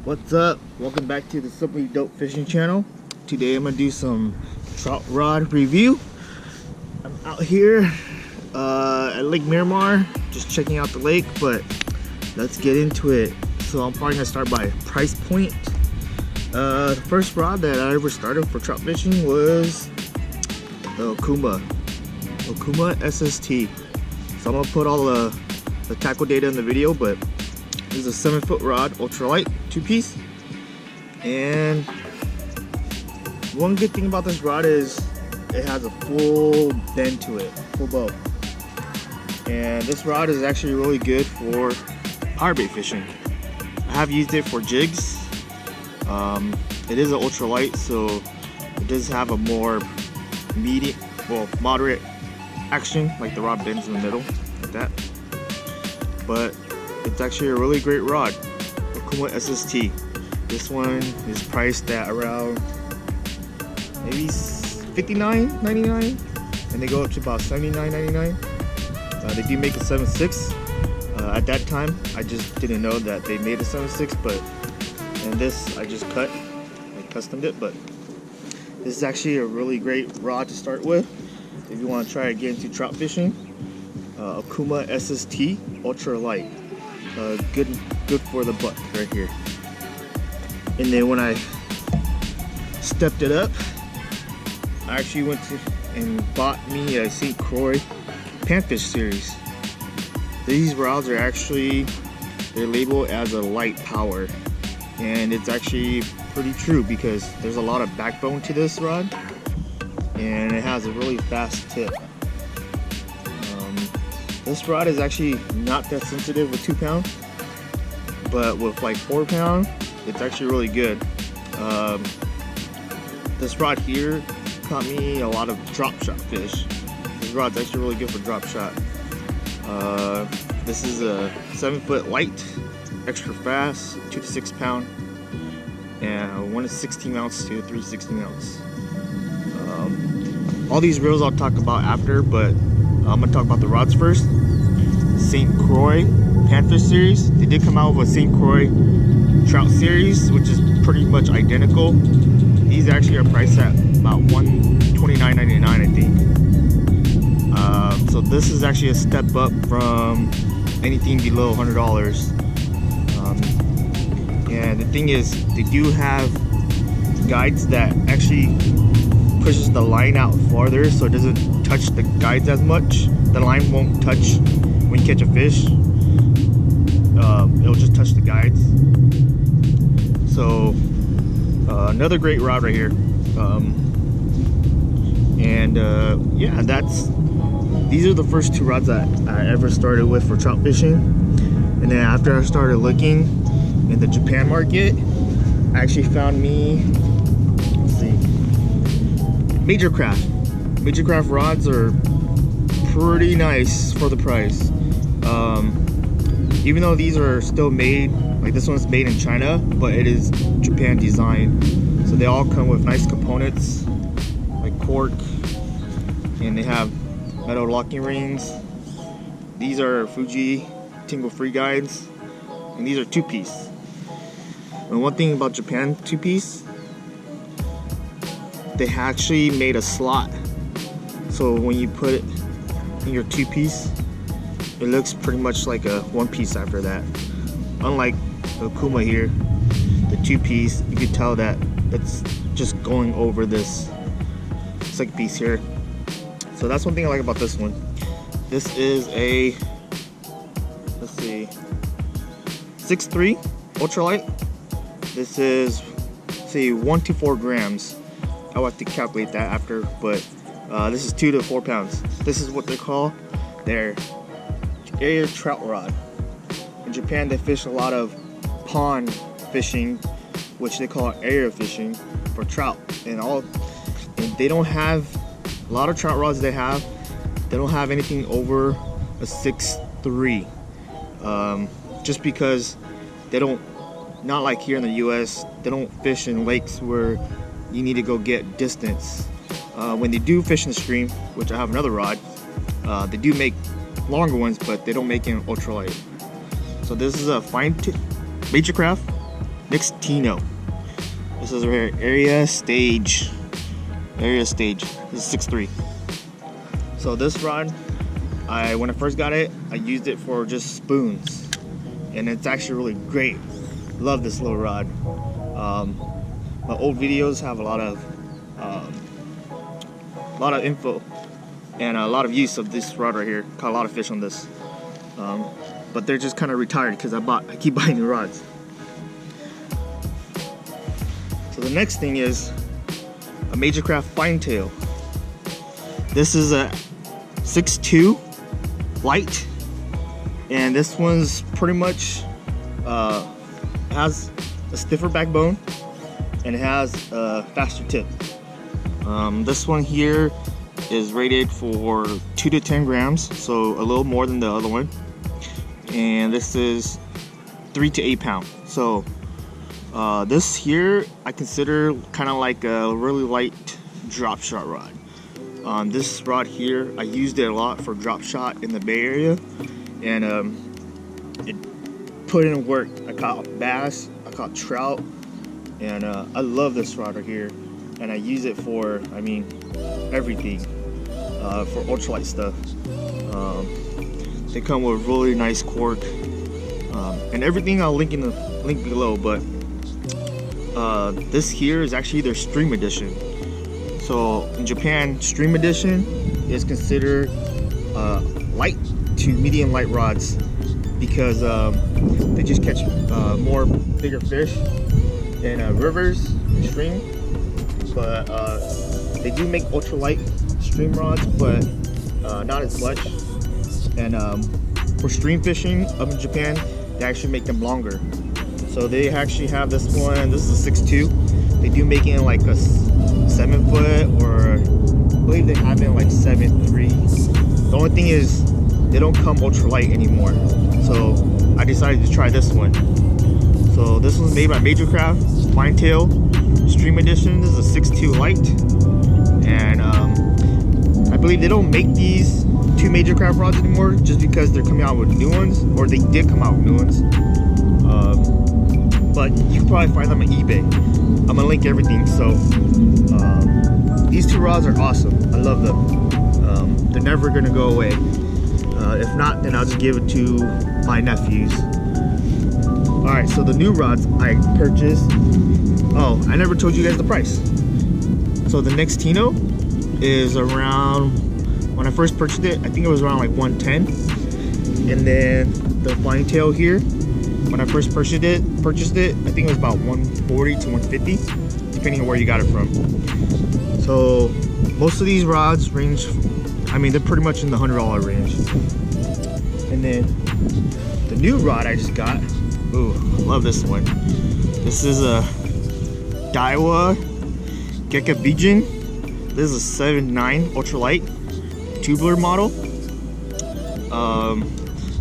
What's up? Welcome back to the Simply Dope Fishing channel. Today I'm gonna do some trout rod review. I'm out here at Lake Miramar, just checking out the lake, but let's get into it. So I'm probably gonna start by price point. The first rod that I ever started for trout fishing was the Okuma SST. So I'm gonna put all the tackle data in the video, but this is a 7-foot rod, ultralight, 2-piece. And one good thing about this rod is it has a full bend to it, full bow. And this rod is actually really good for power bait fishing. I have used it for jigs. It is an ultralight, so it does have a more moderate action, like the rod bends in the middle, like that. But it's actually a really great rod, Okuma SST. This one is priced at around maybe $59.99, and they go up to about $79.99. They do make a 7.6. At that time, I just didn't know that they made a 7.6, and this I just cut and customed it. But this is actually a really great rod to start with if you want to try to get into trout fishing. Okuma SST Ultra-Light. Good for the buck right here. And then when I stepped it up, I actually went to and bought me a St. Croix Panfish series. These rods are actually, they're labeled as a light power, and it's actually pretty true because there's a lot of backbone to this rod, and it has a really fast tip. This rod is actually not that sensitive with 2 pound, but with like 4 pound, it's actually really good. This rod here caught me a lot of drop shot fish. This rod's actually really good for drop shot. This is a 7-foot light, extra fast, 2 to 6 pound, and 1 to 16 ounce to 3 16 ounce. All these reels I'll talk about after, but I'm gonna talk about the rods first. St. Croix Panfish series. They did come out with a St. Croix Trout series, which is pretty much identical. These actually are priced at about $129.99, I think. So this is actually a step up from anything below $100. And the thing is, they do have guides that actually pushes the line out farther, so it doesn't touch the guides as much. The line won't touch when you catch a fish. It'll just touch the guides. So another great rod right here. Yeah, these are the first 2 rods that I ever started with for trout fishing. And then after I started looking in the Japan market, I actually found me, let's see, Major Craft rods are pretty nice for the price. Even though these are still made, like this one's made in China, but it is Japan designed. So they all come with nice components like cork, and they have metal locking rings. These are Fuji tingle free guides, and these are 2-piece. And one thing about Japan 2-piece, they actually made a slot, so when you put it in your 2-piece, it looks pretty much like a 1-piece after that. Unlike the Okuma here, the 2-piece, you can tell that it's just going over this 2nd piece here. So that's one thing I like about this one. This is a, let's see, 6'3" ultralight. This is, say, 1 to 4 grams. I'll have to calculate that after, but this is 2 to 4 pounds. This is what they call their area trout rod. In Japan, they fish a lot of pond fishing, which they call area fishing for trout. And they don't have a lot of trout rods. They don't have anything over a 6'3", just because they don't. Not like here in the U.S., they don't fish in lakes where you need to go get distance. When they do fish in the stream, which I have another rod, they do make longer ones, but they don't make it in ultralight. So this is a Major Craft Nextino. This is right here, Area Stage. This is 6'3". So this rod, when I first got it, I used it for just spoons, and it's actually really great. Love this little rod. My old videos have a lot of info and a lot of use of this rod right here. Caught a lot of fish on this, but they're just kind of retired because I keep buying new rods. So the next thing is a Major Craft Finetail. This is a 6'2" light, and this one's pretty much has a stiffer backbone and it has a faster tip. This one here is rated for 2 to 10 grams, so a little more than the other one, and this is 3 to 8 pounds. So this here I consider kind of like a really light drop shot rod. This rod here, I used it a lot for drop shot in the Bay Area, and it put in work. I caught bass, I caught trout, and I love this rod right here, and I use it for, I mean, everything, for ultralight stuff. They come with really nice cork, and everything I'll link below, but this here is actually their Stream Edition. So in Japan, Stream Edition is considered light to medium light rods because they just catch bigger fish in rivers and stream. But they do make ultralight stream rods, but not as much. And for stream fishing up in Japan, they actually make them longer. So they actually have this one. This is a 6'2". They do make it in like a 7 foot, or I believe they have it in like 7'3". The only thing is they don't come ultralight anymore. So I decided to try this one. So this one's made by Major Craft Finetail Stream Edition. This is a 6'2" light, and I believe they don't make these 2 Major Craft rods anymore, just because they're coming out with new ones, or they did come out with new ones. But you can probably find them on eBay. I'm gonna link everything. So these 2 rods are awesome. I love them. They're never gonna go away. If not, then I'll just give it to my nephews. All right, so the new rods I purchased. Oh, I never told you guys the price. So the Nextino is around, when I first purchased it, I think it was around like 110. And then the Finetail here, when I first purchased it, I think it was about 140 to 150, depending on where you got it from. So most of these rods range, I mean, they're pretty much in the $100 range. And then the new rod I just got, ooh, I love this one. This is a Daiwa GekkaBijin. This is a 7'9" ultralight tubular model.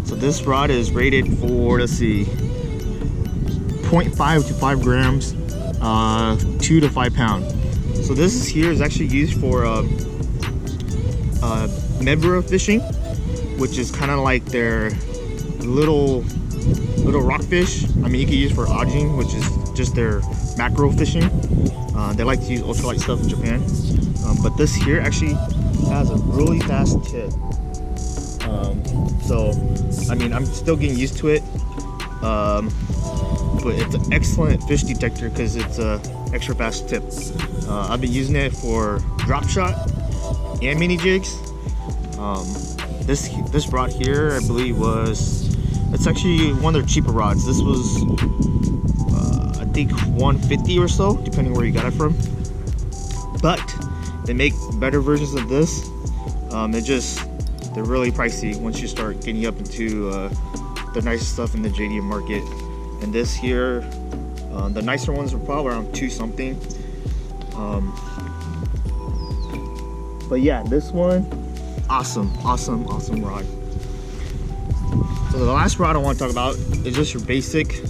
So this rod is rated for, let's see, 0.5 to 5 grams, 2 to 5 pounds. So this here is actually used for medbura fishing, which is kind of like their little rockfish. I mean, you can use for ajin, which is just their mackerel fishing. They like to use ultralight stuff in Japan, but this here actually has a really fast tip. So I mean, I'm still getting used to it, but it's an excellent fish detector because it's a extra fast tip. I've been using it for drop shot and mini jigs. This rod here, I believe, it's actually one of their cheaper rods. This was I think 150 or so, depending where you got it from. But they make better versions of this. They're really pricey once you start getting up into the nicer stuff in the JDM market. And this here, the nicer ones were probably around 2 something. But yeah, this one, awesome rod. So the last rod I want to talk about is just your basic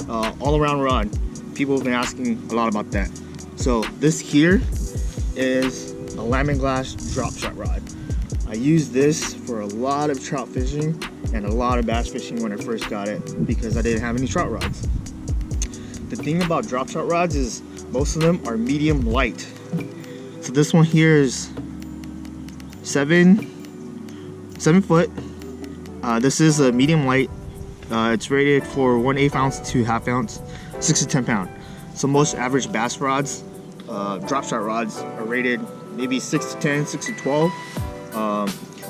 all-around rod. People have been asking a lot about that. So this here is a Lemonglass drop shot rod. I used this for a lot of trout fishing and a lot of bass fishing when I first got it because I didn't have any trout rods. The The thing about drop shot rods is most of them are medium light. So this one here is 7 foot. This is a medium light. It's rated for 1/8 ounce to 1/2 ounce, 6 to 10 pound. So most average bass rods, drop shot rods, are rated maybe 6 to 10, 6 to 12.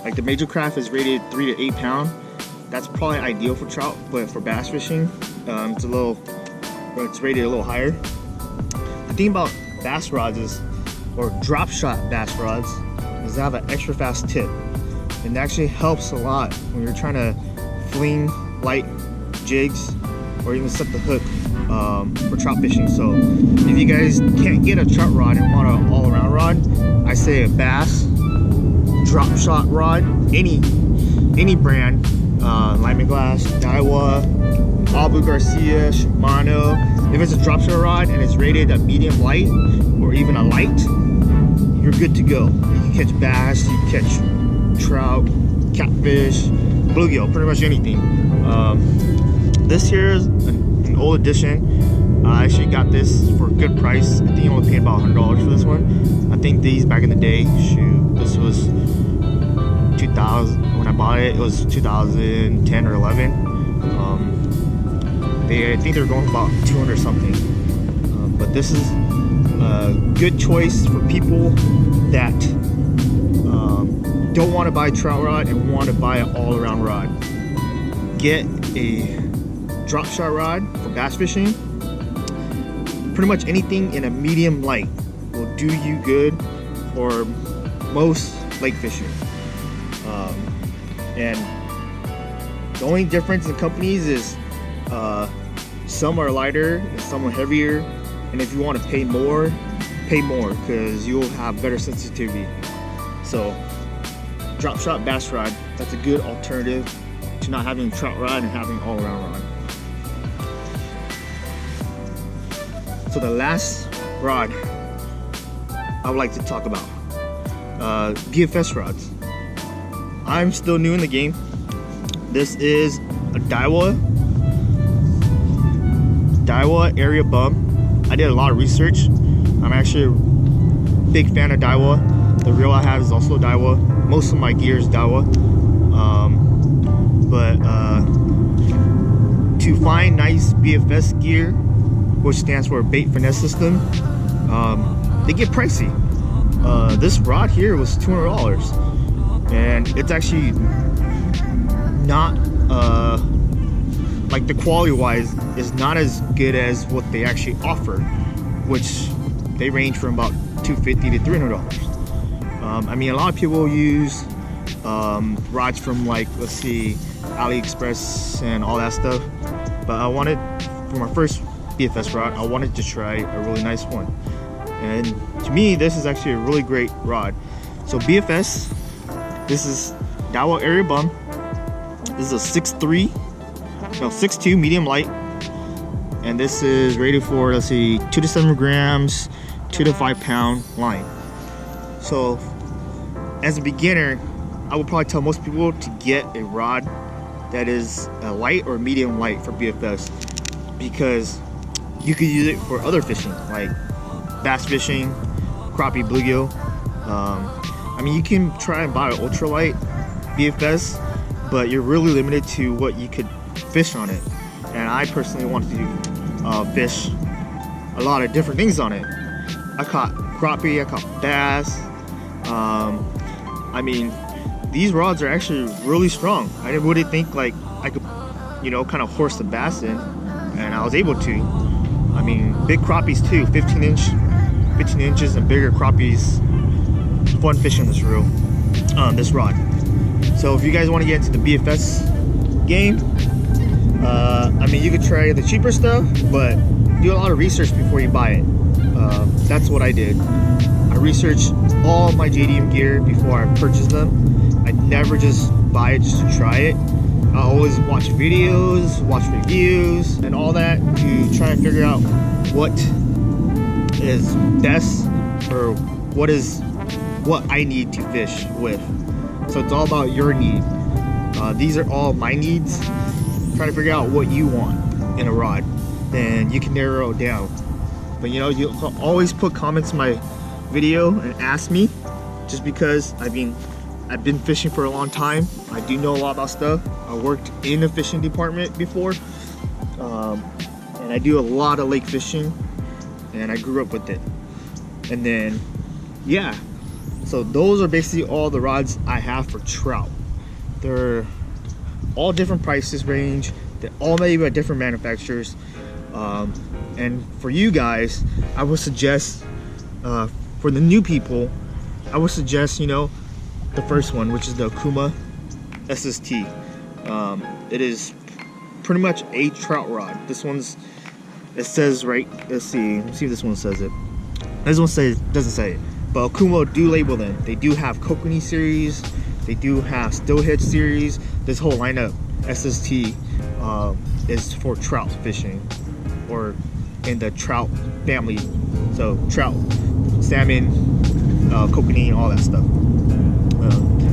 Like the Major Craft is rated 3 to 8 pound. That's probably ideal for trout, but for bass fishing, it's rated a little higher. The thing about bass rods is, or drop shot bass rods, is they have an extra fast tip. And it actually helps a lot when you're trying to fling light jigs or even set the hook for trout fishing. So if you guys can't get a trout rod and want an all-around rod, I say a bass drop shot rod, any brand, Lyman Glass, Daiwa, Abu Garcia, Shimano. If it's a drop shot rod and it's rated a medium light or even a light, you're good to go. You can catch bass, you can catch trout, catfish, bluegill, pretty much anything. This here is an old edition. I actually got this for a good price. I think I only paid about $100 for this one. I think these back in the day, shoot, this was 2000 when I bought it. It was 2010 or 11. I think they're going about 200 something. But this is a good choice for people that don't want to buy a trout rod and want to buy an all-around rod. Get a drop shot rod for bass fishing. Pretty much anything in a medium light will do you good for most lake fishing. And the only difference in companies is some are lighter and some are heavier, and if you want to pay more because you'll have better sensitivity. So drop shot bass rod, that's a good alternative to not having a trout rod and having all around rod. So the last rod I would like to talk about, BFS rods. I'm still new in the game. This is a Daiwa Area Bum. I did a lot of research. I'm actually a big fan of Daiwa. The reel I have is also Daiwa. Most of my gear is Daiwa. To find nice BFS gear, which stands for Bait Finesse System, they get pricey. This rod here was $200, and it's actually not like the quality wise is not as good as what they actually offer, which they range from about $250 to $300. I mean, a lot of people use rods from, like, let's see, AliExpress and all that stuff, but I wanted, for my first BFS rod, I wanted to try a really nice one, and to me this is actually a really great rod. So BFS, this is Daiwa Area Bum. This is a 6'2" medium light, and this is rated for, let's see, 2 to 7 grams, 2 to 5 pound line. So as a beginner, I would probably tell most people to get a rod that is a light or medium light for BFS, because you could use it for other fishing like bass fishing, crappie, bluegill. I mean, you can try and buy an ultralight BFS, but you're really limited to what you could fish on it. And I personally wanted to fish a lot of different things on it. I caught crappie, I caught bass. I mean, these rods are actually really strong. I wouldn't think like I could, you know, kind of horse the bass in, and I was able to. I mean, big crappies too, 15 inches and bigger crappies. Fun fishing this reel, this rod. So if you guys want to get into the BFS game, I mean, you could try the cheaper stuff, but do a lot of research before you buy it. That's what I did. I researched all my JDM gear before I purchased them. I never just buy it just to try it. I always watch videos, watch reviews, and all that to try and figure out what is best or what I need to fish with. So it's all about your need. These are all my needs. Trying to figure out what you want in a rod. then you can narrow it down. But you know, you always put comments in my video and ask me, just because I've been fishing for a long time. I do know a lot about stuff. I worked in the fishing department before, and I do a lot of lake fishing, and I grew up with it. And then, yeah, so those are basically all the rods I have for trout. They're all different prices range. They're all made by different manufacturers. And for you guys, I would suggest, for the new people, I would suggest, you know, the first one, which is the Okuma SST. It is pretty much a trout rod. This one's, it says right, let's see if this one says it. This one doesn't say it, but Okuma do label them. They do have Kokanee series, they do have Steelhead series. This whole lineup, SST, is for trout fishing, or in the trout family. So trout, salmon, Kokanee, all that stuff.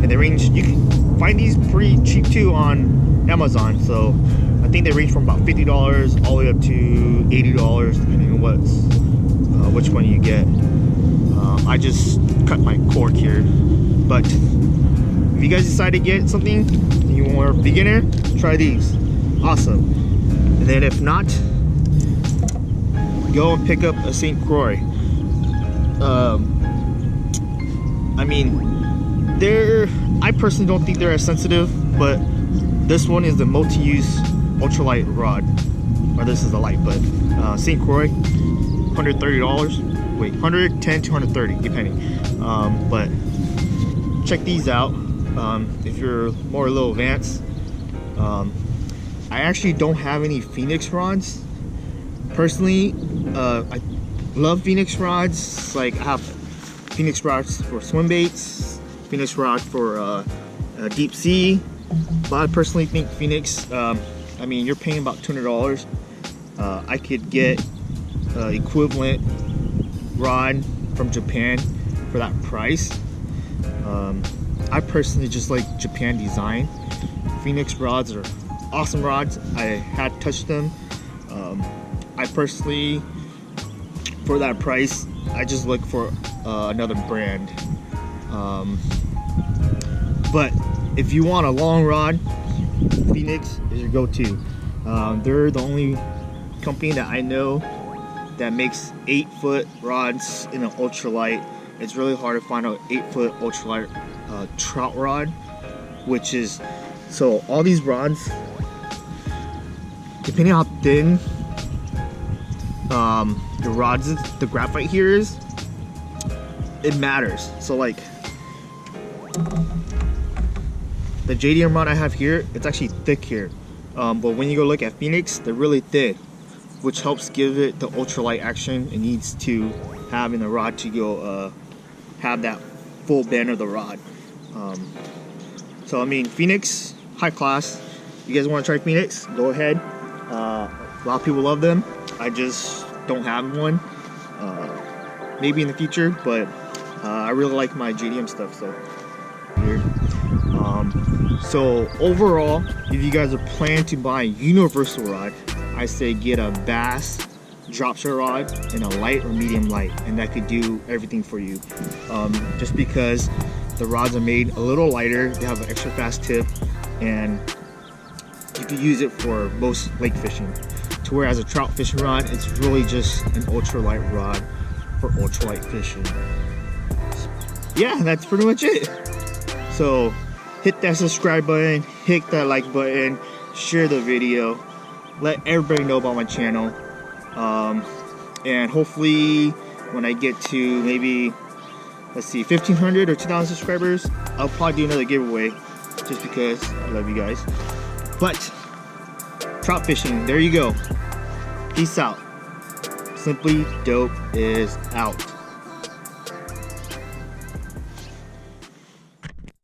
And they range, you can find these pretty cheap too on Amazon. So I think they range from about $50 all the way up to $80, depending on which one you get. I just cut my cork here, but if you guys decide to get something and you are a beginner, try these. Awesome. And then if not, go and pick up a St. Croix. I mean, I personally don't think they're as sensitive, but this one is the multi-use ultralight rod, or this is the light, but St. Croix, $130. Wait, 110 to 130 depending. But check these out if you're more a little advanced. I actually don't have any Finesse rods personally. I love Finesse rods. Like, I have Finesse rods for swim baits, Finesse rod for deep sea, but I personally think Finesse, I mean, you're paying about $200. I could get equivalent rod from Japan for that price. I personally just like Japan design. Finesse rods are awesome rods. I had touched them. I personally, for that price, I just look for another brand. But if you want a long rod, Finesse is your go-to. They're the only company that I know that makes 8-foot rods in an ultralight. It's really hard to find an 8-foot ultralight trout rod, which is, so all these rods, depending on how thin the graphite here is, it matters. So like the JDM rod I have here, it's actually thick here, but when you go look at Finesse, they're really thin, which helps give it the ultralight action it needs to have in the rod to go have that full bend of the rod. So I mean, Finesse, high class. You guys want to try Finesse? Go ahead. A lot of people love them. I just don't have one. Maybe in the future, but I really like my JDM stuff. So here. So overall, if you guys are planning to buy a universal rod, I say get a bass drop shot rod and a light or medium light, and that could do everything for you. Just because the rods are made a little lighter, they have an extra fast tip, and you can use it for most lake fishing. To whereas a trout fishing rod, it's really just an ultralight rod for ultralight fishing. Yeah, that's pretty much it. So hit that subscribe button, hit that like button, share the video, let everybody know about my channel, and hopefully when I get to maybe, let's see, 1,500 or 2,000 subscribers, I'll probably do another giveaway, just because I love you guys. But trout fishing, there you go. Peace out. Simply Dope is out.